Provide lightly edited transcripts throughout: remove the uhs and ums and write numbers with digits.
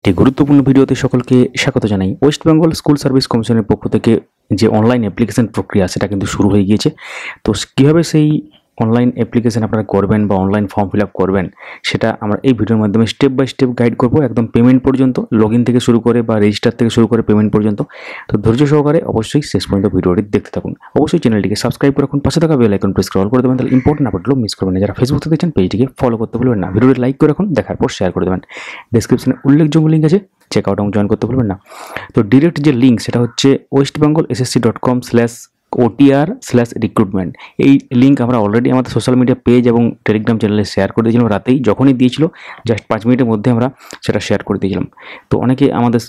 একটি গুরুত্বপূর্ণ ভিডিওতে সকলকে স্বাগত জানাই। ওয়েস্ট বেঙ্গল স্কুল সার্ভিস কমিশনের পক্ষ থেকে যে অনলাইন অ্যাপ্লিকেশন প্রক্রিয়া সেটা কিন্তু শুরু হয়ে গিয়েছে। তো কীভাবে সেই অনলাইন অ্যাপ্লিকেশন আপনারা করবেন বা অনলাইন ফর্ম ফিল আপ করবেন সেটা আমরা এই ভিডিওর মাধ্যমে স্টেপ বাই স্টেপ গাইড করব, একদম পেমেন্ট পর্যন্ত, লগ ইন থেকে শুরু করে বা রেজিস্টার থেকে শুরু করে পেমেন্ট পর্যন্ত। তো ধৈর্য সহকারে অবশ্যই শেষ পর্যন্ত ভিডিওটি দেখতে থাকুন। অবশ্যই চ্যানেলটিকে সাবস্ক্রাইব করে রাখুন, পাশে থাকা বেল আইকন প্রেস করে অল করে দেবেন, তাহলে ইম্পর্টেন্ট আপডেটগুলো মিস করবেন না। যারা ফেসবুক থেকে দেখছেন পেজটিকে ফলো করতে ভুলবেন না, ভিডিওটি লাইক করে রাখুন, দেখার পর শেয়ার করে দেবেন। ডেসক্রিপশনে উল্লেখযোগ্য লিঙ্ক আছে, চেক আউট এবং জয়েন করতে ভুলবেন না। তো ডিরেক্ট যে লিঙ্ক সেটা হচ্ছে westbengalssc.com/otr/recruitment। এই লিঙ্ক আমরা অলরেডি আমাদের সোশ্যাল মিডিয়া পেজ এবং টেলিগ্রাম চ্যানেলে শেয়ার করে দিয়েছিলাম রাতেই, যখনই দিয়েছিল জাস্ট 5 মিনিটের মধ্যে আমরা সেটা শেয়ার করে দিয়েছিলাম। তো অনেকে আমাদের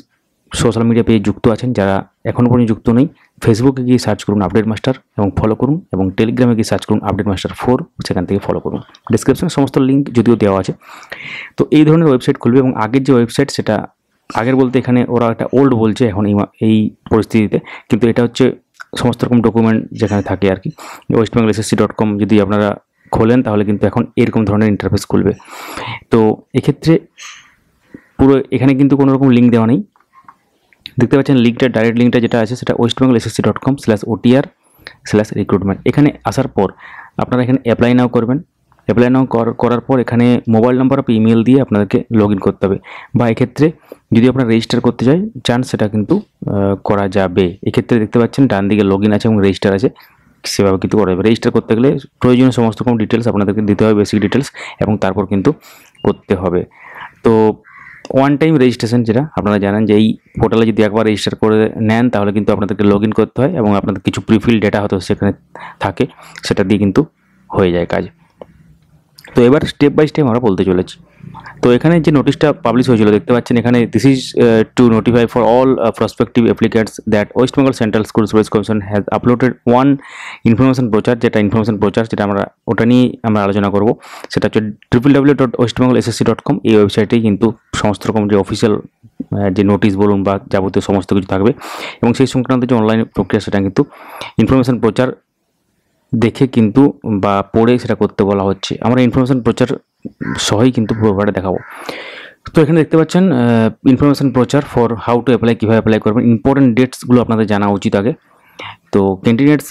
সোশ্যাল মিডিয়া পেজ যুক্ত আছেন, যারা এখনও পর্যন্ত যুক্ত নেই, ফেসবুকে গিয়ে সার্চ করুন আপডেট মাস্টার এবং ফলো করুন, এবং টেলিগ্রামে গিয়ে সার্চ করুন আপডেট মাস্টার 4, সেখান থেকে ফলো করুন। ডিসক্রিপশনে সমস্ত লিঙ্ক যদিও দেওয়া আছে। তো এই ধরনের ওয়েবসাইট খুলবে, এবং আগের যে ওয়েবসাইট সেটা আগের বলতে এখানে ওরা একটা ওল্ড বলছে এখন এই পরিস্থিতিতে, কিন্তু এটা হচ্ছে সমস্ত রকম ডকুমেন্ট যেখানে থাকে আর কি। westbengalssc.com যদি আপনারা খোলেন তাহলে কিন্তু এখন এরকম ধরনের ইন্টারফেস খুলবে। তো এক্ষেত্রে পুরো এখানে কিন্তু কোনো রকম লিঙ্ক দেওয়া নেই, দেখতে পাচ্ছেন লিঙ্কটা, ডাইরেক্ট লিঙ্কটা যেটা আছে সেটা westbengalssc.com/otr/recruitment। এখানে আসার পর আপনারা এখানে অ্যাপ্লাই নাও করবেন। অ্যাপ্লাই নাও করার পর এখানে মোবাইল নাম্বার বা ইমেল দিয়ে আপনাদেরকে লগ ইন করতে হবে, বা এক্ষেত্রে যদি আপনারা রেজিস্টার করতে চান সেটা কিন্তু করা যাবে। এক্ষেত্রে দেখতে পাচ্ছেন ডান দিকে লগ ইন আছে এবং রেজিস্টার আছে, সেভাবে কিন্তু করা যাবে। রেজিস্টার করতে গেলে প্রয়োজনীয় সমস্ত রকম ডিটেলস আপনাদেরকে দিতে হবে, বেসিক ডিটেলস, এবং তারপর কিন্তু করতে হবে। তো ওয়ান টাইম রেজিস্ট্রেশন, যেটা আপনারা জানেন যে এই পোর্টালে যদি একবার রেজিস্টার করে নেন তাহলে কিন্তু আপনাদেরকে লগ ইন করতে হয়, এবং আপনাদের কিছু প্রিফিল ডেটা হয়তো সেখানে থাকে, সেটা দিয়ে কিন্তু হয়ে যায় কাজ। তো এবার স্টেপ বাই স্টেপ আমরা বলতে চলেছি। তো এখানে যে নোটিশটা পাবলিশ হয়েছিল দেখতে পাচ্ছেন এখানে, this is to notify for all prospective applicants that West Bengal Central School Service Commission has uploaded one information brochure, যেটা ইনফরমেশন ব্রোচার যেটা আমরা ওটা নিয়ে আমরা আলোচনা করব। সেটা হচ্ছে www.westbengalssc.com। এই ওয়েবসাইটেই কিন্তু সমস্ত রকম যে অফিসিয়াল যে নোটিশ বলুন বা যাবতীয় সমস্ত কিছু থাকবে, এবং সেই সংক্রান্ত যে অনলাইন প্রক্রিয়া সেটা কিন্তু ইনফরমেশন ব্রোচার দেখে কিন্তু বা পড়ে সেটা করতে বলা হচ্ছে। আমরা ইনফরমেশন প্রচার সহই কিন্তু পুরোটা দেখাবো। তো এখানে দেখতে পাচ্ছেন ইনফরমেশন প্রচার ফর হাউ টু অ্যাপ্লাই, কীভাবে অ্যাপ্লাই করবেন, ইম্পর্টেন্ট ডেটসগুলো আপনাদের জানা উচিত আগে। তো candidates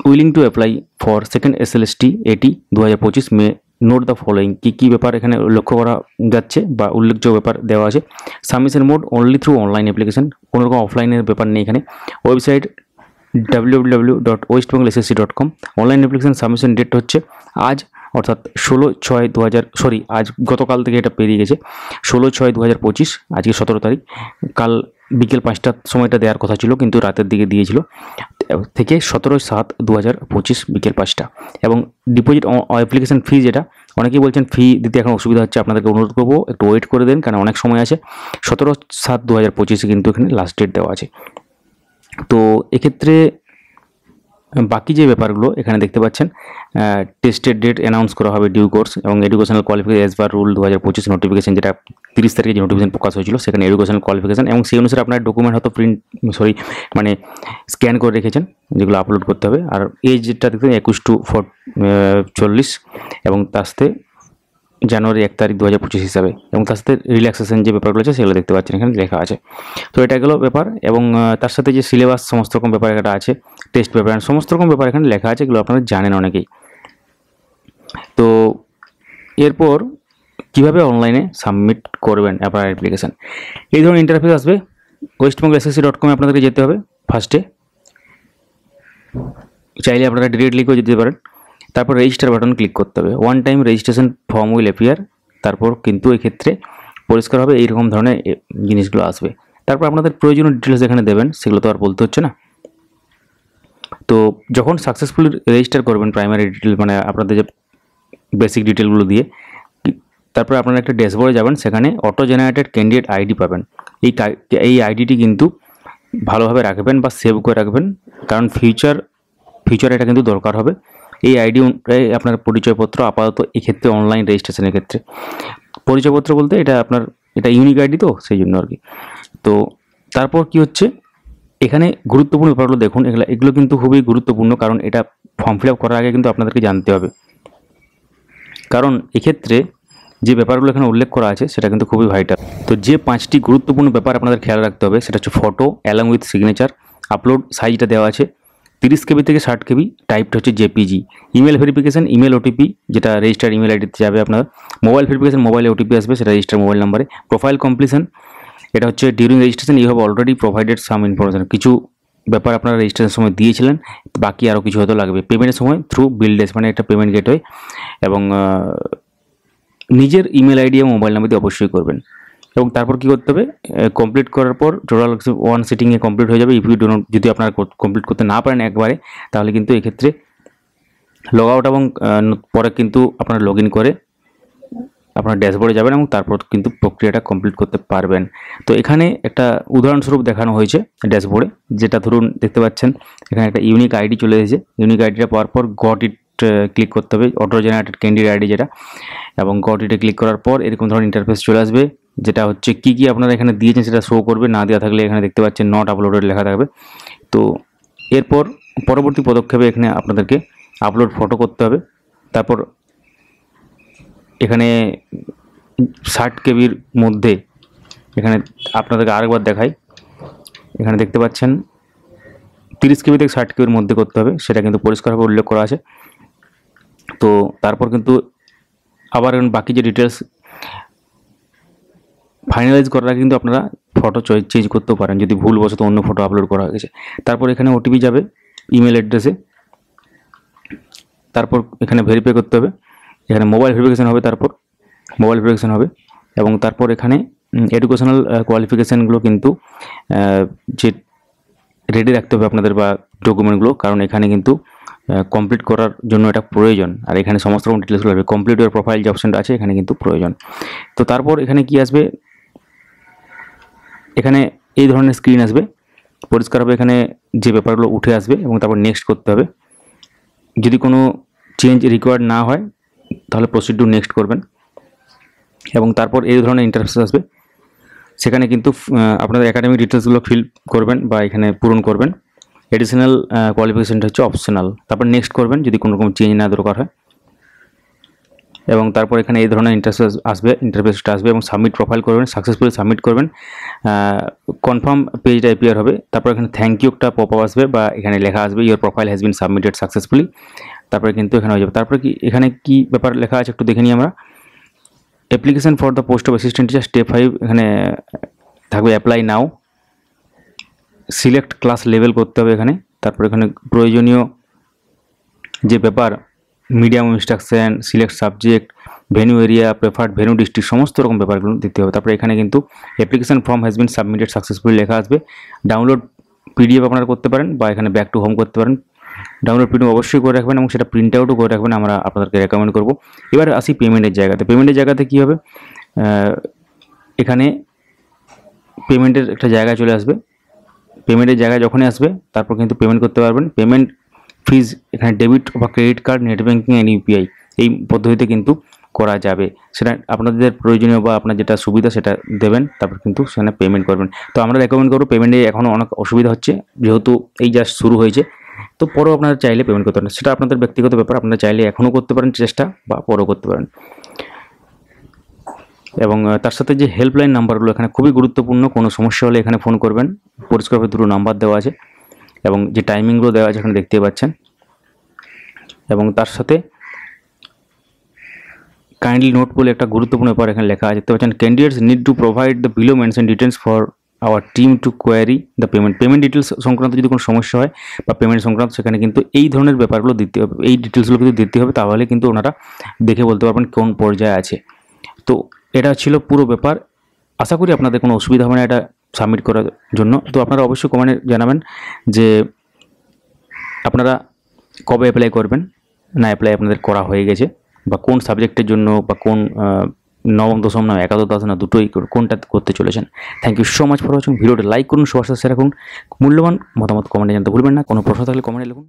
willing to apply for second SLST AT 2025 may note the following. কী ব্যাপার এখানে লক্ষ্য করা যাচ্ছে বা উল্লেখযোগ্য ব্যাপার দেওয়া আছে। Submission mode only through online application, কোনো রকম অফলাইনের ব্যাপার নেই এখানে। Website www.westbengalssc.com। Online application submission date হচ্ছে আজ, অর্থাৎ 16/6/2000, আজ গতকাল থেকে এটা পেরিয়ে গেছে, 16/6/2025, আজকে 17 তারিখ। কাল বিকেল 5টার সময়টা দেওয়ার কথা ছিল কিন্তু রাতের দিকে দিয়েছিল, থেকে 17/7/2025 বিকেল 5টা। এবং ডিপোজিট অ্যাপ্লিকেশন ফি, যেটা অনেকেই বলছেন ফি দিতে এখন অসুবিধা হচ্ছে, আপনাদেরকে অনুরোধ করবো একটু ওয়েট করে দেন, কারণ অনেক সময় আছে। 17/7/2025 কিন্তু এখানে লাস্ট ডেট দেওয়া আছে। তো এক্ষেত্রে বাকি যে ব্যাপারগুলো এখানে দেখতে পাচ্ছেন, টেস্টের ডেট অ্যানাউন্স করা হবে ডিউ কোর্স, এবং educational qualification as per rule 2025 notification, যেটা 30 তারিখে যে নোটিফিকেশন প্রকাশ হয়েছিল সেখানে এডুকেশনাল কোয়ালিফিকেশন, এবং সেই অনুসারে আপনার ডকুমেন্ট হয়তো স্ক্যান করে রেখেছেন, যেগুলো আপলোড করতে হবে। আর এজ যেটা দেখতেন 21 to 40, এবং তার সাথে জানুয়ারি 1 তারিখ 2025 হিসাবে, এবং তার সাথে রিল্যাক্সেশন যে ব্যাপারগুলো আছে সেগুলো দেখতে পাচ্ছেন এখানে লেখা আছে। তো এটা গেলো ব্যাপার, এবং তার সাথে যে সিলেবাস সমস্ত রকম ব্যাপার একটা আছে, টেস্ট পেপার সমস্ত রকম ব্যাপার এখানে লেখা আছে, এগুলো আপনারা জানেন অনেকেই। তো এরপর কিভাবে অনলাইনে সাবমিট করবেন আপনার অ্যাপ্লিকেশান, এই ধরনের ইন্টারফেস আসবে। westbengalssc.com আপনাদেরকে যেতে হবে ফার্স্টে, চাইলে আপনারা ডিরেক্টলিও যেতে পারেন। তারপর রেজিস্টার বাটন ক্লিক করতে হবে। One time registration form will appear. তারপর কিন্তু এক্ষেত্রে পরিষ্কার হবে এইরকম ধরনের জিনিসগুলো আসবে। তারপর আপনাদের প্রয়োজনীয় ডিটেলস এখানে দেবেন, সেগুলো তো আর বলতে হচ্ছে না। তো যখন সাকসেসফুলি রেজিস্টার করবেন প্রাইমারি ডিটেল, মানে আপনাদের যে বেসিক ডিটেলগুলো দিয়ে, তারপর আপনারা একটা ড্যাশবোর্ডে যাবেন, সেখানে অটো জেনারেটেড ক্যান্ডিডেট আইডি পাবেন। এই আইডিটি কিন্তু ভালোভাবে রাখবেন বা সেভ করে রাখবেন, কারণ ফিউচার এটা কিন্তু দরকার হবে। এই আইডি আপনার পরিচয়পত্র আপাতত এক্ষেত্রে অনলাইন রেজিস্ট্রেশনের ক্ষেত্রে পরিচয়পত্র বলতে এটা ইউনিক আইডি, তো সেই জন্য আর কি। তো তারপর কি হচ্ছে, এখানে গুরুত্বপূর্ণ ব্যাপারগুলো দেখুন, এগুলো কিন্তু খুবই গুরুত্বপূর্ণ, কারণ এটা ফর্ম ফিল আপ করার আগে কিন্তু আপনাদেরকে জানতে হবে। কারণ এক্ষেত্রে যে ব্যাপারগুলো এখানে উল্লেখ করা আছে সেটা কিন্তু খুবই ভাইটাল। তো যে 5টি গুরুত্বপূর্ণ ব্যাপার আপনাদের খেয়াল রাখতে হবে সেটা হচ্ছে photo along with signature, upload সাইজটা দেওয়া আছে 30 কেবি থেকে 60 কেবি, টাইপটা হচ্ছে JPG, email verification, email OTP যেটা রেজিস্টার ইমেল আইডিতে যাবে আপনার, মোবাইল ভেরিফিকেশন, মোবাইলে ওটিপি আসবে সেটা রেজিস্টার মোবাইল নাম্বারে, প্রোফাইল কমপ্লিশন এটা হচ্ছে during registration you have already provided some information, কিছু ব্যাপার আপনারা রেজিস্ট্রেশনের সময় দিয়েছিলেন, বাকি আরও কিছু হয়তো লাগবে। পেমেন্টের সময় থ্রু বিলডেস মানে একটা পেমেন্ট গেটওয়ে, এবং নিজের ইমেল আইডি এবং মোবাইল নাম্বার দিয়ে অবশ্যই করবেন। এবং তারপর কী করতে হবে, কমপ্লিট করার পর টোটাল 1 সিটিংয়ে কমপ্লিট হয়ে যাবে। যদি আপনারা কমপ্লিট করতে না পারেন একবারে, তাহলে কিন্তু এক্ষেত্রে লগ আউট এবং পরে কিন্তু আপনারা লগ ইন করে আপনার ড্যাশবোর্ডে যাবেন এবং তারপর কিন্তু প্রক্রিয়াটা কমপ্লিট করতে পারবেন। তো এখানে একটা উদাহরণস্বরূপ দেখানো হয়েছে ড্যাশবোর্ডে, যেটা ধরুন দেখতে পাচ্ছেন এখানে একটা ইউনিক আইডি চলে এসেছে। ইউনিক আইডিটা পাওয়ার পর গট ইট ক্লিক করতে হবে, অটো জেনারেটেড ক্যান্ডিডেট আইডি যেটা, এবং গট ইটে ক্লিক করার পর এরকম ধরনের ইন্টারফেস চলে আসবে, যেটা হচ্ছে কী কী আপনারা এখানে দিয়েছেন সেটা শো করবে, না দেওয়া থাকলে এখানে দেখতে পাচ্ছেন নট আপলোডেড লেখা থাকবে। তো এরপর পরবর্তী পদক্ষেপে এখানে আপনাদেরকে আপলোড ফটো করতে হবে। তারপর এখানে 60 কেবির মধ্যে এখানে আপনাদেরকে আরেকবার দেখাই, এখানে দেখতে পাচ্ছেন 30 কেবি থেকে 60 কেবির মধ্যে করতে হবে, সেটা কিন্তু পরিষ্কারভাবে উল্লেখ করা আছে। তো তারপর কিন্তু আবার বাকি যে ডিটেলস ফাইনালাইজ করার কিন্তু আপনারা ফটো চেঞ্জ করতেও পারেন যদি ভুলবশত অন্য ফটো আপলোড করা হয়ে গেছে। তারপর এখানে ওটিপি যাবে ইমেল অ্যাড্রেসে, তারপর এখানে ভেরিফাই করতে হবে, এখানে মোবাইল ভেরিফিকেশান হবে, তারপর মোবাইল ভেরিফিকেশান হবে, এবং তারপর এখানে এডুকেশনাল কোয়ালিফিকেশানগুলো কিন্তু যে রেডি রাখতে হবে আপনাদের বা ডকুমেন্টগুলো, কারণ এখানে কিন্তু কমপ্লিট করার জন্য এটা প্রয়োজন। আর এখানে সমস্ত রকম ডিটেলসগুলো আসবে, কমপ্লিট ইউর প্রোফাইল যে অপশানটা আছে এখানে কিন্তু প্রয়োজন। তো তারপর এখানে কি আসবে, এখানে এই ধরনের স্ক্রিন আসবে পরিষ্কারভাবে, এখানে যে ব্যাপারগুলো উঠে আসবে এবং তারপর নেক্সট করতে হবে। যদি কোনো চেঞ্জ রিকোয়ার্ড না হয় তাহলে প্রসিড টু নেক্সট করবেন, এবং তারপর এই ধরনের ইন্টারফেস আসবে, সেখানে কিন্তু আপনাদের একাডেমিক ডিটেলসগুলো ফিল করবেন বা এখানে পূরণ করবেন। এডিশনাল কোয়ালিফিকেশনটা হচ্ছে অপশনাল, তারপর নেক্সট করবেন যদি কোনো রকম চেঞ্জ না দরকার হয়, এবং তারপর এখানে এই ধরনের ইন্টারফেসটা আসবে এবং সাবমিট প্রোফাইল করবেন, সাকসেসফুলি সাবমিট করবেন, কনফার্ম পেজটা অ্যাপিয়ার হবে। তারপর এখানে থ্যাংক ইউ একটা পপ আপ আসবে বা এখানে লেখা আসবে your profile has been submitted successfully, তারপরে কিন্তু এখানে হয়ে যাবে। তারপরে কি এখানে কি ব্যাপার লেখা আছে একটু দেখে নিই আমরা। Application for the post of assistant teacher step 5 এখানে থাকবে অ্যাপ্লাই নাও, সিলেক্ট ক্লাস লেভেল করতে হবে এখানে। তারপর এখানে প্রয়োজনীয় যে ব্যাপার medium instruction, select subject, venue area, preferred venue district, সমস্ত রকম ব্যাপারগুলো দিতে হবে। তারপরে এখানে কিন্তু application form has been submitted successfully লেখা আসবে। ডাউনলোড পিডিএফ আপনারা করতে পারেন বা এখানে ব্যাক টু হোম করতে পারেন। ডাউনলোড পিডিএফ অবশ্যই করে রাখবেন এবং সেটা প্রিন্ট আউটও করে রাখবেন, আমরা আপনাদেরকে রেকমেন্ড করব। এবার আসি পেমেন্টের জায়গাতে। পেমেন্টের জায়গাতে কী হবে, এখানে পেমেন্টের একটা জায়গা চলে আসবে। পেমেন্টের জায়গায় যখনই আসবে তারপর কিন্তু পেমেন্ট করতে পারবেন। পেমেন্ট ফিজ এখানে ডেবিট বা credit card, net banking and UPI এই পদ্ধতিতে কিন্তু করা যাবে, সেটা আপনাদের প্রয়োজনীয় বা আপনার যেটা সুবিধা সেটা দেবেন, তারপর কিন্তু সেখানে পেমেন্ট করবেন। তো আমরা রেকমেন্ড করবো, পেমেন্টে এখনও অনেক অসুবিধা হচ্ছে যেহেতু এই জাস্ট শুরু হয়েছে, তো পরেও আপনারা চাইলে পেমেন্ট করতে পারেন, সেটা আপনাদের ব্যক্তিগত ব্যাপার, আপনারা চাইলে এখনও করতে পারেন চেষ্টা বা পরেও করতে পারেন। এবং তার সাথে যে হেল্পলাইন নাম্বারগুলো এখানে খুবই গুরুত্বপূর্ণ, কোনো সমস্যা হলে এখানে ফোন করবেন, পরিষ্কারভাবে দুটো নাম্বার দেওয়া আছে এবং যে টাইমিংগুলো দেওয়া আছে এখানে দেখতে পাচ্ছেন। এবং তার সাথে কাইন্ডলি নোট বলে একটা গুরুত্বপূর্ণ ব্যাপার এখানে লেখা আছে, দেখতে পাচ্ছেন candidates need to provide the below mention details for our team to query the payment details সংক্রান্ত যদি কোনো সমস্যা হয় বা পেমেন্ট সংক্রান্ত, সেখানে কিন্তু এই ধরনের ব্যাপারগুলো দিতে হবে, এই ডিটেলসগুলো কিন্তু দিতে হবে, তাহলে কিন্তু ওনারা দেখে বলতে পারবেন কোন পর্যায়ে আছে। তো এটা ছিল পুরো ব্যাপার, আশা করি আপনাদের কোনো অসুবিধা হবে না এটা সাবমিট করার জন্য। তো আপনারা অবশ্যই কমেন্টে জানাবেন যে আপনারা কবে অ্যাপ্লাই করবেন, না অ্যাপ্লাই আপনাদের করা হয়ে গেছে, বা কোন সাবজেক্টের জন্য, বা কোন নবম দশম না একাদশ দশ না দুটোই কোনটা করতে চলেছেন। Thank you so much for watching. ভিডিওটা লাইক করুন, সবার সাথে শেয়ার করুন, মূল্যবান মতামত কমেন্টে জানতে ভুলবেন না। কোনো প্রশ্ন থাকলে কমেন্টে লিখুন।